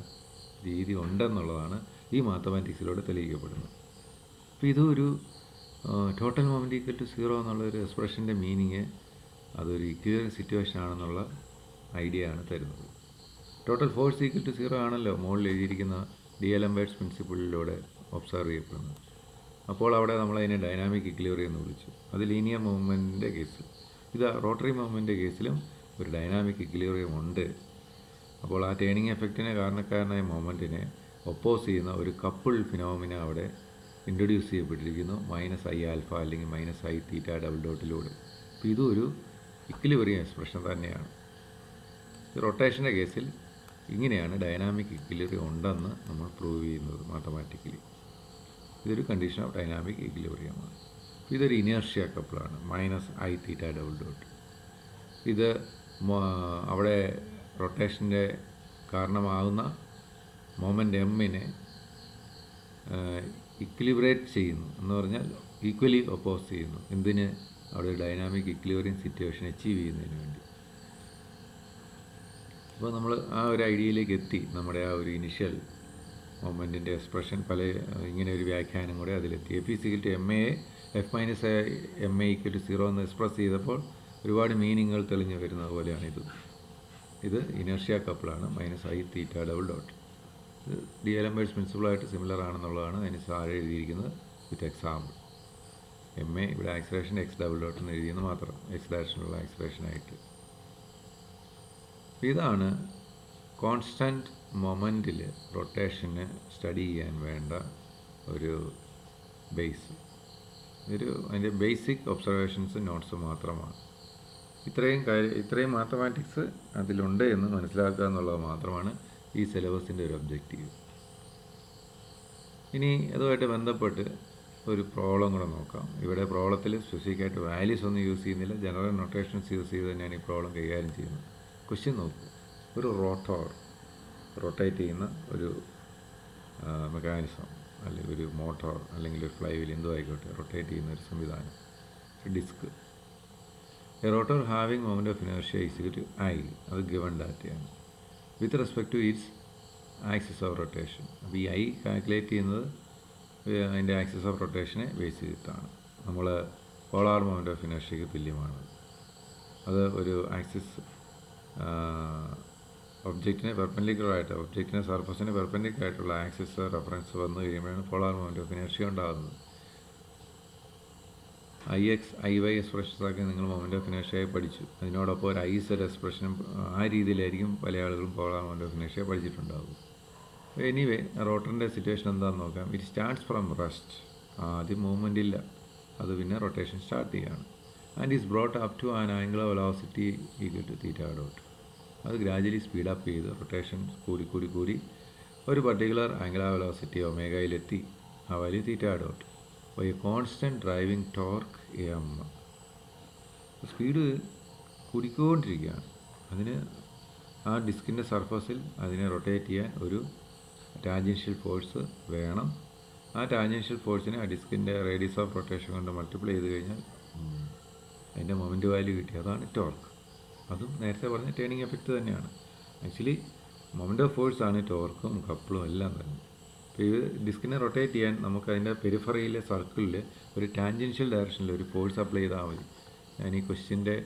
രീതി ഉണ്ടെന്നുള്ളതാണ് ഈ മാത്തമാറ്റിക്സിലൂടെ തെളിയിക്കപ്പെടുന്നത്. അപ്പോൾ ഇതൊരു total moment equal to zero എന്നുള്ളൊരു എക്സ്പ്രഷൻ്റെ മീനിങ് അതൊരു ഇക്വൽ സിറ്റുവേഷൻ ആണെന്നുള്ള ഐഡിയ ആണ് തരുന്നത്. Total force equal to zero ആണല്ലോ മുകളിൽ എഴുതിയിരിക്കുന്ന ഡി-എലംബേർട്സ് പ്രിൻസിപ്പിളിലൂടെ ഒബ്സർവ് ചെയ്യപ്പെടുന്നത്. അപ്പോൾ അവിടെ നമ്മളതിനെ ഡൈനാമിക് ഇക്വിലിബ്രിയം എന്ന് വിളിച്ചു. അത് ലീനിയർ മൂവ്മെൻറ്റിൻ്റെ കേസിൽ. ഇത് റോട്ടറി മൂവ്മെൻറ്റിൻ്റെ കേസിലും ഒരു ഡൈനാമിക് ഇക്വിലിബ്രിയം ഉണ്ട്. അപ്പോൾ ആ ടേണിംഗ് എഫക്റ്റിന് കാരണക്കാരനായ മൊമെൻറ്റിനെ ഒപ്പോസ് ചെയ്യുന്ന ഒരു കപ്പിൾ ഫിനോമിന അവിടെ ഇൻട്രൊഡ്യൂസ് ചെയ്യപ്പെട്ടിരിക്കുന്നു, -i∝ അല്ലെങ്കിൽ -i∠θ. അപ്പോൾ ഇതൊരു ഇക്വിലിബ്രിയം എക്സ്പ്രഷൻ തന്നെയാണ്. റൊട്ടേഷൻ്റെ കേസിൽ ഇങ്ങനെയാണ് ഡൈനാമിക് ഇക്വിലിബ്രിയം ഉണ്ടെന്ന് നമ്മൾ പ്രൂവ് ചെയ്യുന്നത് മാത്തമാറ്റിക്കലി. ഇതൊരു കണ്ടീഷൻ ഓഫ് ഡൈനാമിക് ഇക്വിലിബ്രിയമാണ്. ഇതൊരു ഇനേർഷ്യ കപ്പിളാണ്, -i∠θ. ഇത് അവിടെ റൊട്ടേഷൻ്റെ കാരണമാകുന്ന മൊമെൻ്റ് എമ്മിനെ ഇക്വിലിബ്രേറ്റ് ചെയ്യുന്നു എന്ന് പറഞ്ഞാൽ ഈക്വലി ഒപ്പോസ് ചെയ്യുന്നു. എന്തിന്? അവിടെ ഒരു ഡൈനാമിക് ഇക്വിലിബ്രിയം സിറ്റുവേഷൻ അച്ചീവ് ചെയ്യുന്നതിന് വേണ്ടി. അപ്പോൾ നമ്മൾ ആ ഒരു ഐഡിയയിലേക്ക് എത്തി. നമ്മുടെ ആ ഒരു ഇനിഷ്യൽ മൊമെൻറ്റിൻ്റെ എക്സ്പ്രഷൻ ഇങ്ങനെ ഒരു വ്യാഖ്യാനം കൂടെ അതിലെത്തി. F = ma, F - ma = 0 എന്ന് എക്സ്പ്രസ് ചെയ്തപ്പോൾ ഒരുപാട് മീനിങ്ങുകൾ തെളിഞ്ഞു വരുന്നത് പോലെയാണ് ഇത് ഇനേർഷ്യ കപ്പിളാണ്, -i∠θ. ഇത് ഡി-എലംബേർട്സ് പ്രിൻസിപ്പിളായിട്ട് സിമിലർ ആണെന്നുള്ളതാണ് അതിന് താഴെ എഴുതിയിരിക്കുന്നത് വിത്ത് എക്സാമ്പിൾ. ma ഇവിടെ ആക്സിലറേഷൻ x∬ എന്ന് എഴുതിയെന്ന് മാത്രം, x ഡയറക്ഷനിലുള്ള ആക്സിലറേഷനായിട്ട്. ഇതാണ് കോൺസ്റ്റൻറ്റ് മൊമെൻറ്റിൽ റൊട്ടേഷന് സ്റ്റഡി ചെയ്യാൻ വേണ്ട ഒരു ബേസ്. അതിൻ്റെ ബേസിക് ഒബ്സർവേഷൻസ് നോട്ട്സ് മാത്രമാണ്. ഇത്രയും മാത്തമാറ്റിക്സ് അതിലുണ്ട് എന്ന് മനസ്സിലാക്കുക എന്നുള്ളത് മാത്രമാണ് ഈ സിലബസിൻ്റെ ഒരു ഒബ്ജക്റ്റീവ്. ഇനി അതുമായിട്ട് ബന്ധപ്പെട്ട് ഒരു പ്രോബ്ലം കൂടെ നോക്കാം. ഇവിടെ പ്രോബ്ലത്തിൽ സ്പെസിഫിക്കായിട്ട് വാല്യൂസ് ഒന്നും യൂസ് ചെയ്യുന്നില്ല, ജനറൽ നൊട്ടേഷൻസ് യൂസ് ചെയ്ത് തന്നെയാണ് ഈ പ്രോബ്ലം കൈകാര്യം ചെയ്യുന്നത്. ക്വസ്റ്റ്യൻ നോക്കൂ. ഒരു റോട്ടോർ, റൊട്ടേറ്റ് ചെയ്യുന്ന ഒരു മെക്കാനിസം അല്ലെങ്കിൽ ഒരു മോട്ടോർ അല്ലെങ്കിൽ ഒരു ഫ്ലൈ വീൽ എന്തോ ആയിക്കോട്ടെ, റൊട്ടേറ്റ് ചെയ്യുന്ന ഒരു സംവിധാനം, disc. A rotor having moment of inertia = I, അത് ഗിവൺ ഡാറ്റയാണ്, with respect to its axis of rotation. അപ്പോൾ ഈ I കാൽക്കുലേറ്റ് ചെയ്യുന്നത് അതിൻ്റെ ആക്സിസ് ഓഫ് റൊട്ടേഷനെ ബേസ് ചെയ്തിട്ടാണ്. നമ്മൾ പോളാർ മൊമെൻ്റ് ഓഫ് ഇനേർഷ്യയ്ക്ക് തുല്യമാണ്. അത് ഒരു ആക്സിസ് ഒബ്ജക്റ്റിനെ പെർപെൻഡിക്കുലറായിട്ട്, ഒബ്ജക്റ്റിനെ സർഫസിന് പെർപെൻഡിക്കുലറായിട്ടുള്ള ആക്സിസ് റെഫറൻസ് വന്നു കഴിയുമ്പോഴാണ് പോളാർ മൊമെൻ്റ് ഓഫ് ഇനേർഷ്യ ഉണ്ടാകുന്നത്. IX, IY എക്സ്പ്രഷൻസൊക്കെ നിങ്ങൾ മൊമെൻ്റ് ഓഫ് ഇനേർഷ്യയെ പഠിച്ചു. അതിനോടൊപ്പം ഒരു IZ എക്സ്പ്രഷനും ആ രീതിയിലായിരിക്കും പല ആളുകളും പോളാർ മൊമെൻ്റ് ഓഫ് ഇനേർഷ്യ പഠിച്ചിട്ടുണ്ടാകും. എനിവേ, റോട്ടറിൻ്റെ സിറ്റുവേഷൻ എന്താണെന്ന് നോക്കാം. It starts from rest. ആദ്യം മൂവ്മെൻ്റ് ഇല്ല, അത് പിന്നെ റൊട്ടേഷൻ സ്റ്റാർട്ട് ചെയ്യുകയാണ്. And is brought up to an angular velocity = θ. അത് ഗ്രാജുവലി സ്പീഡപ്പ് ചെയ്ത് റൊട്ടേഷൻ കൂടി ഒരു പർട്ടിക്കുലർ ആംഗുലർ വെലോസിറ്റി ഒമേഗയിലെത്തി. ആ value θ. By a constant driving torque m. Speed കൂടിക്കൊണ്ടിരിക്കുകയാണ്. അതിന് ആ ഡിസ്കിൻ്റെ സർഫസിൽ അതിനെ റൊട്ടേറ്റ് ചെയ്യാൻ ഒരു ടാൻജൻഷ്യൽ ഫോഴ്സ് വേണം. ആ ടാൻജൻഷ്യൽ ഫോഴ്സിനെ ആ ഡിസ്കിൻ്റെ റേഡിയസ് ഓഫ് റൊട്ടേഷൻ കൊണ്ട് മൾട്ടിപ്ലൈ ചെയ്ത് കഴിഞ്ഞാൽ അതിൻ്റെ മൊമെൻ്റ് വാല്യൂ കിട്ടി. അതാണ് ടോർക്ക്. അതും നേരത്തെ പറഞ്ഞ ടേണിംഗ് എഫക്റ്റ് തന്നെയാണ്. ആക്ച്വലി മൊമെൻ്റ് ഓഫ് ഫോഴ്സ് ആണ് ടോർക്കും കപ്പിളും എല്ലാം തന്നെ. അപ്പോൾ ഇത് ഡിസ്കിനെ റൊട്ടേറ്റ് ചെയ്യാൻ നമുക്ക് അതിൻ്റെ പെരിഫറിയിലെ സർക്കിളിൽ ഒരു ടാൻജൻഷ്യൽ ഡയറക്ഷനിൽ ഒരു ഫോഴ്സ് അപ്ലൈ ചെയ്താൽ മതി. ഞാൻ ഈ ക്വസ്റ്റ്യൻ്റെ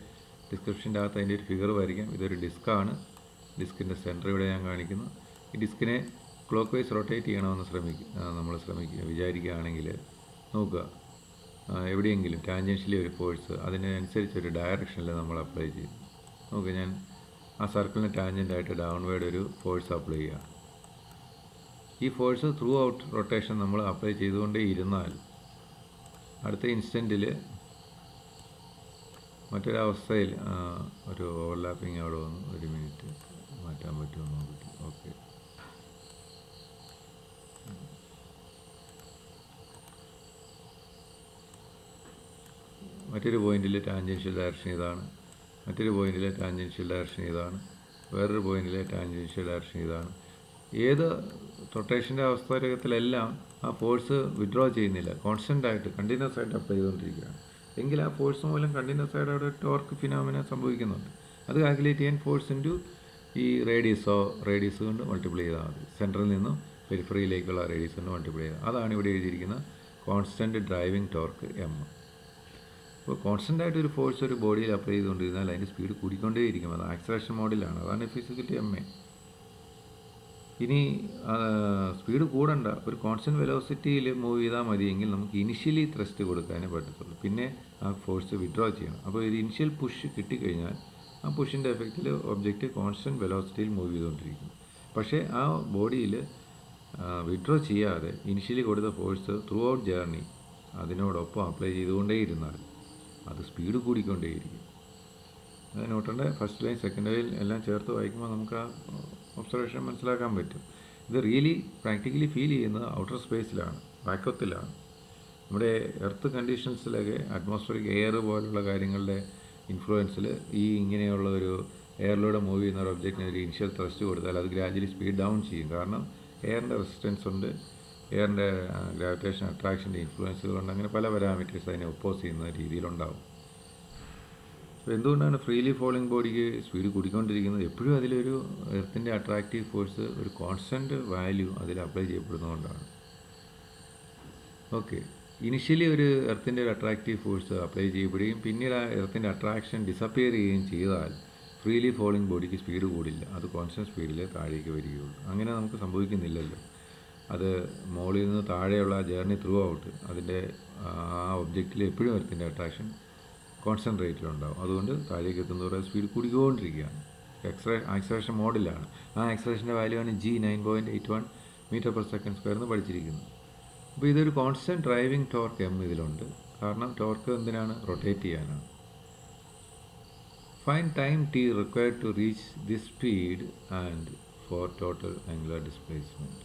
ഡിസ്ക്രിപ്ഷൻ്റെ അകത്ത് അതിൻ്റെ ഒരു ഫിഗർ വരയ്ക്കാം. ഇതൊരു ഡിസ്ക്കാണ്. ഡിസ്കിൻ്റെ സെൻറ്റർ ഇവിടെ ഞാൻ കാണിക്കുന്നു. ഈ ഡിസ്കിനെ ക്ലോക്ക് വൈസ് റൊട്ടേറ്റ് ചെയ്യണമെന്ന് നമ്മൾ വിചാരിക്കുകയാണെങ്കിൽ നോക്കുക, എവിടെയെങ്കിലും ടാൻജൻഷ്യലി ഒരു ഫോഴ്സ് അതിനനുസരിച്ചൊരു ഡയറക്ഷനിൽ നമ്മൾ അപ്ലൈ ചെയ്യും. നോക്കുക, ഞാൻ ആ സർക്കിളിന് ടാൻജൻ്റായിട്ട് ഡൗൺവേർഡ് ഒരു ഫോഴ്സ് അപ്ലൈ ചെയ്യുക. ഈ ഫോഴ്സ് ത്രൂ ഔട്ട് റൊട്ടേഷൻ നമ്മൾ അപ്ലൈ ചെയ്തുകൊണ്ടേ ഇരുന്നാൽ അടുത്ത ഇൻസ്റ്റൻറ്റിൽ മറ്റൊരവസ്ഥയിൽ ഒരു ഓവർലാപ്പിംഗ് അവിടെ വന്നു. ഒരു മിനിറ്റ് മാറ്റാൻ പറ്റുമോ നോക്കിയിട്ട്. ഓക്കെ. മറ്റൊരു പോയിന്റിൽ ടാൻജൻഷ്യൽ ഡയറക്ഷൻ ഇതാണ്, മറ്റൊരു പോയിന്റിലെ ടാൻജൻഷ്യൽ ഡയറക്ഷൻ ഇതാണ്, വേറൊരു പോയിന്റിലെ ടാൻജൻഷ്യൽ ഡയറക്ഷൻ ഇതാണ്. ഏത് റൊട്ടേഷൻ്റെ അവസ്ഥാരകത്തിലെല്ലാം ആ ഫോഴ്സ് വിഡ്രോ ചെയ്യുന്നില്ല, കോൺസ്റ്റൻ്റ് ആയിട്ട് കണ്ടിന്യൂസ് ആയിട്ട് അപ്ലൈ ചെയ്തുകൊണ്ടിരിക്കുകയാണ്. എങ്കിൽ ആ ഫോഴ്സ് മൂലം കണ്ടിന്യൂസ് ആയിട്ട് അവിടെ ടോർക്ക് ഫിനോമിന സംഭവിക്കുന്നുണ്ട്. അത് കാൽക്കുലേറ്റ് ചെയ്യാൻ ഫോഴ്സ് ഇൻറ്റു ഈ റേഡിയസ് കൊണ്ട് മൾട്ടിപ്ലൈ ചെയ്താൽ മതി. സെൻറ്ററിൽ നിന്നും പെരിഫറിയിലേക്കുള്ള റേഡിയസ് കൊണ്ട് മൾട്ടിപ്ലൈ ചെയ്താൽ അതാണ് ഇവിടെ എഴുതിയിരിക്കുന്ന കോൺസ്റ്റൻറ്റ് ഡ്രൈവിംഗ് ടോർക്ക് എം. അപ്പോൾ കോൺസ്റ്റൻ്റ് ആയിട്ട് ഒരു ഫോഴ്സ് ഒരു ബോഡിയിൽ അപ്ലൈ ചെയ്തുകൊണ്ടിരുന്നാൽ അതിൻ്റെ സ്പീഡ് കൂടിക്കൊണ്ടേയിരിക്കും. അത് ആക്സലേഷൻ മോഡിലാണ്, അതാണ് ഫിസിക്കലി എം എ. ഇനി സ്പീഡ് കൂടണ്ട, ഒരു കോൺസ്റ്റൻറ്റ് വെലോസിറ്റിയിൽ മൂവ് ചെയ്താൽ മതിയെങ്കിൽ നമുക്ക് ഇനിഷ്യലി ത്രസ്റ്റ് കൊടുക്കാനേ പറ്റത്തുള്ളൂ. പിന്നെ ആ ഫോഴ്സ് വിഡ്രോ ചെയ്യണം. അപ്പോൾ ഒരു ഇനിഷ്യൽ പുഷ് കിട്ടിക്കഴിഞ്ഞാൽ ആ പുഷിൻ്റെ എഫക്റ്റിൽ ഒബ്ജക്റ്റ് കോൺസ്റ്റൻറ്റ് വെലോസിറ്റിയിൽ മൂവ് ചെയ്തുകൊണ്ടിരിക്കും. പക്ഷേ ആ ബോഡിയിൽ വിഡ്രോ ചെയ്യാതെ ഇനിഷ്യലി കൊടുത്ത ഫോഴ്സ് ത്രൂ ഔട്ട് ജേർണി അതിനോടൊപ്പം അപ്ലൈ ചെയ്തുകൊണ്ടേയിരുന്നാൽ അത് സ്പീഡ് കൂടിക്കൊണ്ടേയിരിക്കും. അത് ന്യൂട്ടൻ്റെ ഫസ്റ്റ് ലൈൻ സെക്കൻഡ് ലൈൻ എല്ലാം ചേർത്ത് വായിക്കുമ്പോൾ നമുക്ക് ആ ഒബ്സർവേഷൻ മനസ്സിലാക്കാൻ പറ്റും. ഇത് റിയലി പ്രാക്ടിക്കലി ഫീൽ ചെയ്യുന്നത് ഔട്ടർ സ്പേസിലാണ്, വാക്വത്തിലാണ്. നമ്മുടെ എർത്ത് കണ്ടീഷൻസിലൊക്കെ അറ്റ്മോസ്ഫിയറിക് എയർ പോലുള്ള കാര്യങ്ങളുടെ ഇൻഫ്ലുവൻസിൽ ഈ ഇങ്ങനെയുള്ള ഒരു എയറിലൂടെ മൂവ് ചെയ്യുന്ന ഒരു ഒബ്ജക്റ്റിന് ഒരു ഇനിഷ്യൽ ത്രസ്റ്റ് കൊടുത്താൽ അത് ഗ്രാജുവലി സ്പീഡ് ഡൗൺ ചെയ്യും. കാരണം എയറിൻ്റെ റെസിസ്റ്റൻസ് ഉണ്ട്, എയറിൻ്റെ ഗ്രാവിറ്റേഷൻ അട്രാക്ഷൻ്റെ ഇൻഫ്ലുവൻസുകളുണ്ട്. അങ്ങനെ പല പാരാമീറ്റേഴ്സ് അതിനെ ഒപ്പോസ് ചെയ്യുന്ന രീതിയിലുണ്ടാവും. എന്തുകൊണ്ടാണ് ഫ്രീലി ഫോളിംഗ് ബോഡിക്ക് സ്പീഡ് കൂടിക്കൊണ്ടിരിക്കുന്നത്? എപ്പോഴും അതിലൊരു എർത്തിൻ്റെ അട്രാക്റ്റീവ് ഫോഴ്സ് ഒരു കോൺസ്റ്റൻറ്റ് വാല്യൂ അതിൽ അപ്ലൈ ചെയ്യപ്പെടുന്നതുകൊണ്ടാണ്. ഓക്കെ, ഇനിഷ്യലി ഒരു എർത്തിൻ്റെ ഒരു അട്രാക്റ്റീവ് ഫോഴ്സ് അപ്ലൈ ചെയ്യപ്പെടുകയും പിന്നീട് ആ എർത്തിൻ്റെ അട്രാക്ഷൻ ഡിസപ്പിയർ ചെയ്യുകയും ചെയ്താൽ ഫ്രീലി ഫോളിംഗ് ബോഡിക്ക് സ്പീഡ് കൂടില്ല, അത് കോൺസ്റ്റൻറ്റ് സ്പീഡിൽ താഴേക്ക് വരികയുള്ളൂ. അങ്ങനെ നമുക്ക് സംഭവിക്കുന്നില്ലല്ലോ. അത് മുകളിൽ നിന്ന് താഴെയുള്ള ജേർണി ത്രൂ ഔട്ട് അതിൻ്റെ ആ ഒബ്ജക്റ്റിൽ എപ്പോഴും എർത്തിൻ്റെ അട്രാക്ഷൻ കോൺസ്റ്റൻറ്റ് റേറ്റിലുണ്ടാവും. അതുകൊണ്ട് താഴേക്ക് എത്തുന്നവരെ സ്പീഡ് കൂടിക്കൊണ്ടിരിക്കുകയാണ്. ആക്സലേഷൻ മോഡിലാണ്. ആ ആക്സലേഷൻ്റെ വാല്യൂ ആണ് G 9.81 m/s² എന്ന് പഠിച്ചിരിക്കുന്നത്. അപ്പോൾ ഇതൊരു കോൺസ്റ്റൻറ്റ് ഡ്രൈവിംഗ് ടോർക്ക് എം ഇതിലുണ്ട്. കാരണം ടോർക്ക് എന്തിനാണ്? റൊട്ടേറ്റ് ചെയ്യാനാണ്. Find time t required to reach this speed and for total angular displacement.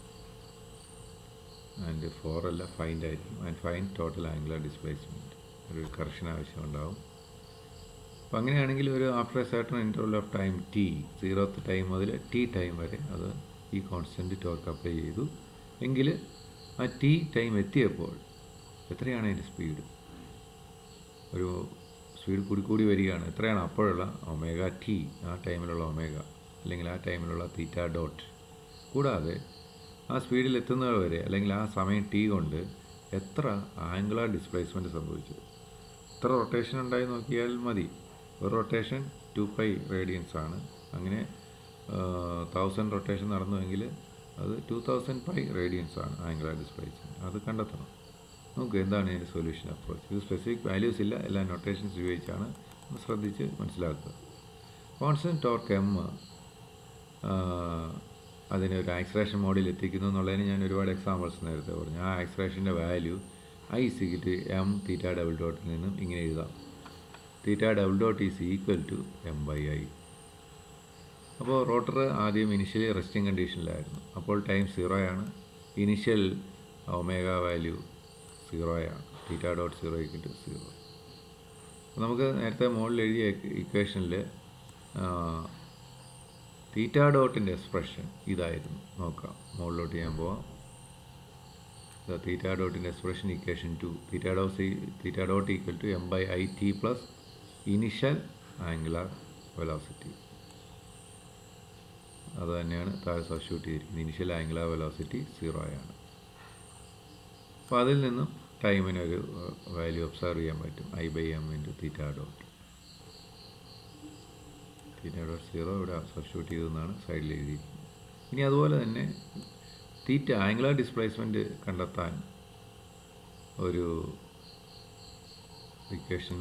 And for അല്ല, ഫൈൻഡ് ആയിരിക്കും. And find total angular displacement, ഒരു കറക്ഷൻ ആവശ്യമുണ്ടാവും. അപ്പോൾ അങ്ങനെയാണെങ്കിൽ ഒരു after a certain interval of time t, 0th time മുതൽ t time വരെ അത് ഈ കോൺസ്റ്റൻറ്റ് ടോർക്ക് അപ്ലൈ ചെയ്തു എങ്കിൽ ആ t ടൈം എത്തിയപ്പോൾ എത്രയാണ് അതിൻ്റെ സ്പീഡ്? ഒരു സ്പീഡ് കൂടി വരികയാണ്. എത്രയാണ് അപ്പോഴുള്ള ഒമേഗ t, ആ ടൈമിലുള്ള ഒമേഗ അല്ലെങ്കിൽ ആ ടൈമിലുള്ള തീറ്റ ഡോട്ട്, കൂടാതെ ആ സ്പീഡിൽ എത്തുന്നത് വരെ അല്ലെങ്കിൽ ആ സമയം t കൊണ്ട് എത്ര ആംഗുലർ ഡിസ്പ്ലേസ്മെൻറ്റ് സംഭവിച്ചു, എത്ര റൊട്ടേഷൻ ഉണ്ടായി നോക്കിയാൽ മതി. ഒരു റൊട്ടേഷൻ 2π റേഡിയൻസ് ആണ്. അങ്ങനെ 1000 റൊട്ടേഷൻ നടന്നുവെങ്കിൽ അത് 2000π റേഡിയൻസ് ആണ് ആംഗുലർ ഡിസ്പ്ലേസ്മെൻറ്റ്. അത് കണ്ടെത്തണം. നമുക്ക് എന്താണ് ഇതിൻ്റെ സൊല്യൂഷൻ അപ്രോച്ച്? ഇത് സ്പെസിഫിക് വാല്യൂസ് ഇല്ല, എല്ലാ നൊട്ടേഷൻസ് ഉപയോഗിച്ചാണ്. ഒന്ന് ശ്രദ്ധിച്ച് മനസ്സിലാക്കുക. കോൺസ്റ്റൻറ്റ് ടോർക്ക് എം അതിനെ ഒരു ആക്സലേഷൻ മോഡിൽ എത്തിക്കുന്നു എന്നുള്ളതിന് ഞാൻ ഒരുപാട് എക്സാമ്പിൾസ് നേരത്തെ പറഞ്ഞു. ആ ആക്സലേഷൻ്റെ വാല്യൂ I m θ" നിന്നും ഇങ്ങനെ എഴുതാം. θ" ഈസ് ഈക്വൽ ടു m/I. അപ്പോൾ റോട്ടർ ആദ്യം ഇനിഷ്യലി റെസ്റ്റിംഗ് കണ്ടീഷനിലായിരുന്നു. അപ്പോൾ ടൈം 0 ആണ്. ഇനിഷ്യൽ ഒമേഗ വാല്യൂ 0 ആണ്. θ.0 ഈക്വൽ ടു 0. നമുക്ക് നേരത്തെ മുകളിൽ എഴുതിയ ഇക്വേഷനിൽ θ എക്സ്പ്രഷൻ ഇതായിരുന്നു. നോക്കാം, മുകളിലോട്ട് ഞാൻ പോവാം. θ expression equation 2, θ equal to m/IT plus initial angular velocity. അത് തന്നെയാണ് താഴെ സബ്സ്റ്റിറ്റ്യൂട്ട് ചെയ്തിരിക്കുന്നത്. ഇനിഷ്യൽ ആംഗുലർ വെലോസിറ്റി 0 ആണ്. അപ്പോൾ അതിൽ നിന്നും ടൈമിനൊരു വാല്യൂ ഒബ്സർവ് ചെയ്യാൻ പറ്റും, I/m × θ. θ.0 ഇവിടെ സബ്സ്റ്റിറ്റ്യൂട്ട് ചെയ്തെന്നാണ് സൈഡിൽ എഴുതിയിരിക്കുന്നത്. ഇനി അതുപോലെ തന്നെ ആംഗുലർ ഡിസ്പ്ലേസ്മെൻറ്റ് കണ്ടെത്താൻ ഒരു ഇക്വേഷൻ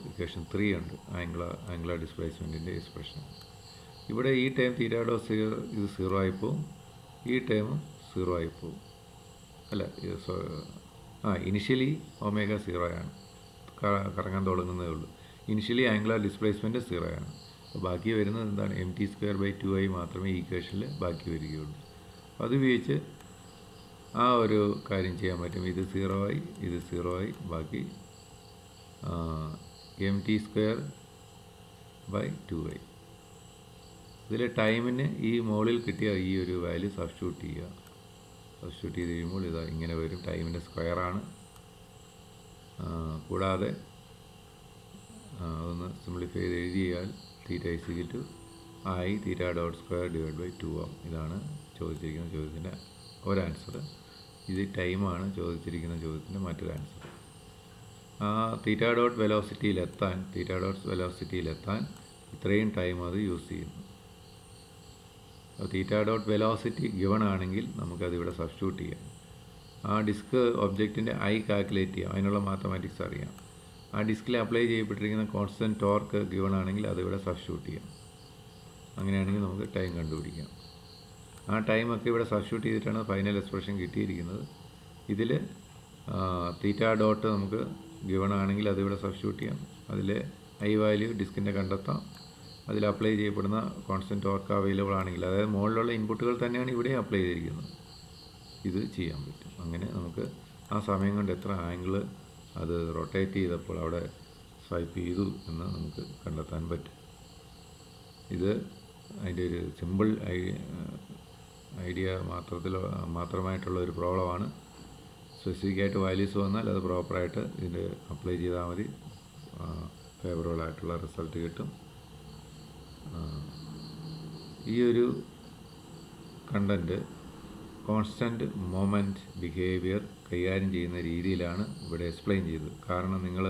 ഇക്വേഷൻ 3 ഉണ്ട്. ആംഗുലർ ഡിസ്പ്ലേസ്മെൻറ്റിൻ്റെ എക്സ്പ്രഷൻ. ഇവിടെ ഈ ടൈം θ.0 ഇത് 0 ആയിപ്പോവും, ഈ ടൈമും 0 ആയിപ്പോവും. അല്ല, ഇനിഷ്യലി ഒമേഗ 0 ആണ്, കറങ്ങാൻ തുടങ്ങുന്നതേ ഉള്ളൂ. ഇനിഷ്യലി ആംഗുലർ ഡിസ്പ്ലേസ്മെൻറ്റ് 0 ആണ്. അപ്പോൾ ബാക്കി വരുന്നത് എന്താണ്? mt²/2i മാത്രമേ ഈ ഇക്വേഷനിൽ ബാക്കി വരികയുള്ളൂ. അത് ഉപയോഗിച്ച് ആ ഒരു കാര്യം ചെയ്യാൻ പറ്റും. ഇത് 0 ആയി, ഇത് 0 ആയി, ബാക്കി mt²/2i. ഇതിൽ ടൈമിന് ഈ മുകളിൽ കിട്ടിയ ഈ ഒരു വാല്യൂ സബ്സ്റ്റിറ്റ്യൂട്ട് ചെയ്യുക. സബ്സ്റ്റിറ്റ്യൂട്ട് ചെയ്ത് കഴിയുമ്പോൾ ഇതാ ഇങ്ങനെ വരും. ടൈമിൻ്റെ സ്ക്വയറാണ്. കൂടാതെ അതൊന്ന് സിംപ്ലിഫൈ ചെയ്ത് എഴുതിയാൽ θ θ.2/2 ആവും. ഇതാണ് ചോദിച്ചിരിക്കുന്ന ചോദ്യത്തിൻ്റെ ഒരു ആൻസർ. ഇത് ടൈമാണ് ചോദിച്ചിരിക്കുന്ന ചോദ്യത്തിൻ്റെ മറ്റൊരു ആൻസർ. θ.ഡോട്ട് വെലോസിറ്റിയിലെത്താൻ ഇത്രയും ടൈം അത് യൂസ് ചെയ്യുന്നു. θ.ഡോട്ട് വെലോസിറ്റി ഗിവൺ ആണെങ്കിൽ നമുക്കതിവിടെ സബ്സ്റ്റിറ്റ്യൂട്ട് ചെയ്യാം. ആ ഡിസ്ക് ഒബ്ജക്റ്റിൻ്റെ ഐ കാൽക്കുലേറ്റ് ചെയ്യാം. അതിനുള്ള മാത്തമാറ്റിക്സ് അറിയാം. ആ ഡിസ്കിൽ അപ്ലൈ ചെയ്യപ്പെട്ടിരിക്കുന്ന കോൺസ്റ്റൻറ്റ് ടോർക്ക് ഗിവൺ ആണെങ്കിൽ അതിവിടെ സബ്സ്റ്റിറ്റ്യൂട്ട് ചെയ്യാം. അങ്ങനെയാണെങ്കിൽ നമുക്ക് ടൈം കണ്ടുപിടിക്കാം. ആ ടൈമൊക്കെ ഇവിടെ സബ്സ്റ്റിറ്റ്യൂട്ട് ചെയ്തിട്ടാണ് ഫൈനൽ എക്സ്പ്രഷൻ കിട്ടിയിരിക്കുന്നത്. ഇതിൽ θ.ഡോട്ട് നമുക്ക് ഗിവൺ ആണെങ്കിൽ അതിവിടെ സബ്സ്റ്റിറ്റ്യൂട്ട് ചെയ്യാം. അതിൽ ഐ വാല്യൂ ഡിസ്കിൻ്റെ കണ്ടെത്താം. അതിൽ അപ്ലൈ ചെയ്യപ്പെടുന്ന കോൺസ്റ്റൻറ്റ് ടോർക്ക് അവൈലബിൾ ആണെങ്കിൽ, അതായത് മുകളിലുള്ള ഇൻപുട്ടുകൾ തന്നെയാണ് ഇവിടെ അപ്ലൈ ചെയ്തിരിക്കുന്നത്, ഇത് ചെയ്യാൻ പറ്റും. അങ്ങനെ നമുക്ക് ആ സമയം കൊണ്ട് എത്ര ആംഗിൾ അത് റൊട്ടേറ്റ് ചെയ്തപ്പോൾ അവിടെ സ്വൈപ്പ് ചെയ്തു എന്ന് നമുക്ക് കണ്ടെത്താൻ പറ്റും. ഇത് അതിൻ്റെ ഒരു സിമ്പിൾ ഐഡിയ മാത്രമായിട്ടുള്ള ഒരു പ്രോബ്ലമാണ്. സ്പെസിഫിക്കായിട്ട് വാല്യൂസ് വന്നാൽ അത് പ്രോപ്പറായിട്ട് ഇതിൻ്റെ അപ്ലൈ ചെയ്താൽ മതി. ഫേവറബിളായിട്ടുള്ള റിസൾട്ട് കിട്ടും. ഈ ഒരു കണ്ടൻറ്റ് കോൺസ്റ്റൻറ്റ് മൊമെൻറ്റ് ബിഹേവിയർ കൈകാര്യം ചെയ്യുന്ന രീതിയിലാണ് ഇവിടെ എക്സ്പ്ലെയിൻ ചെയ്തത്. കാരണം നിങ്ങൾ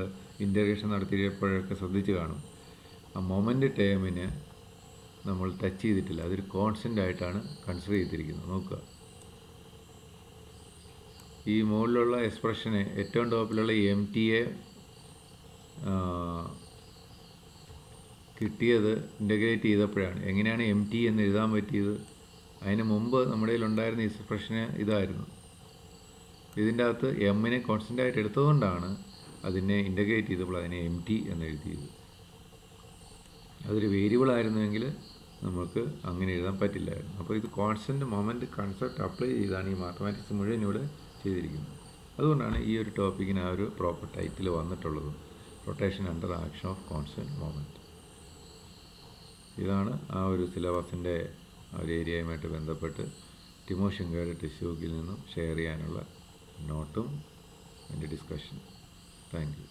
ഇൻ്റഗ്രേഷൻ നടത്തിയപ്പോഴൊക്കെ ശ്രദ്ധിച്ച് കാണും, ആ മൊമെൻറ്റ് ടേമിന് നമ്മൾ ടച്ച് ചെയ്തിട്ടില്ല. അതൊരു കോൺസ്റ്റൻ്റ് ആയിട്ടാണ് കൺസിഡർ ചെയ്തിരിക്കുന്നത്. നോക്കുക, ഈ മുകളിലുള്ള എക്സ്പ്രഷന് ഏറ്റവും ടോപ്പിലുള്ള mt-യെ കിട്ടിയത് ഇൻ്റഗ്രേറ്റ് ചെയ്തപ്പോഴാണ്. എങ്ങനെയാണ് mt എന്ന് എഴുതാൻ പറ്റിയത്? അതിന് മുമ്പ് നമ്മുടെ കയ്യിലുണ്ടായിരുന്ന എക്സ്പ്രഷന് ഇതായിരുന്നു. ഇതിൻ്റെ അകത്ത് എമ്മിനെ കോൺസ്റ്റൻ്റ് ആയിട്ട് എടുത്തതുകൊണ്ടാണ് അതിനെ ഇൻ്റഗ്രേറ്റ് ചെയ്തപ്പോൾ അതിനെ mt എന്ന് എഴുതിയത്. അതൊരു വേരിയബിൾ ആയിരുന്നുവെങ്കിൽ നമുക്ക് അങ്ങനെ എഴുതാൻ പറ്റില്ലായിരുന്നു. അപ്പോൾ ഇത് കോൺസ്റ്റൻറ്റ് മൊമെൻറ്റ് കൺസെപ്റ്റ് അപ്ലൈ ചെയ്താണ് ഈ മാത്തമാറ്റിക്സ് മുഴുവൻ ഇവിടെ ചെയ്തിരിക്കുന്നത്. അതുകൊണ്ടാണ് ഈ ഒരു ടോപ്പിക്കിന് ആ ഒരു പ്രോപ്പർ ടൈറ്റിൽ വന്നിട്ടുള്ളത്, rotation under action of constant moment. ഇതാണ് ആ ഒരു സിലബസിൻ്റെ ആ ഒരു ഏരിയയുമായിട്ട് ബന്ധപ്പെട്ട് ടിമോ ഷിങ്കയുടെ ടെക്സ്റ്റ് ബുക്കിൽ നിന്നും ഷെയർ ചെയ്യാനുള്ള നോട്ടും അതിൻ്റെ ഡിസ്കഷൻ. Thank you.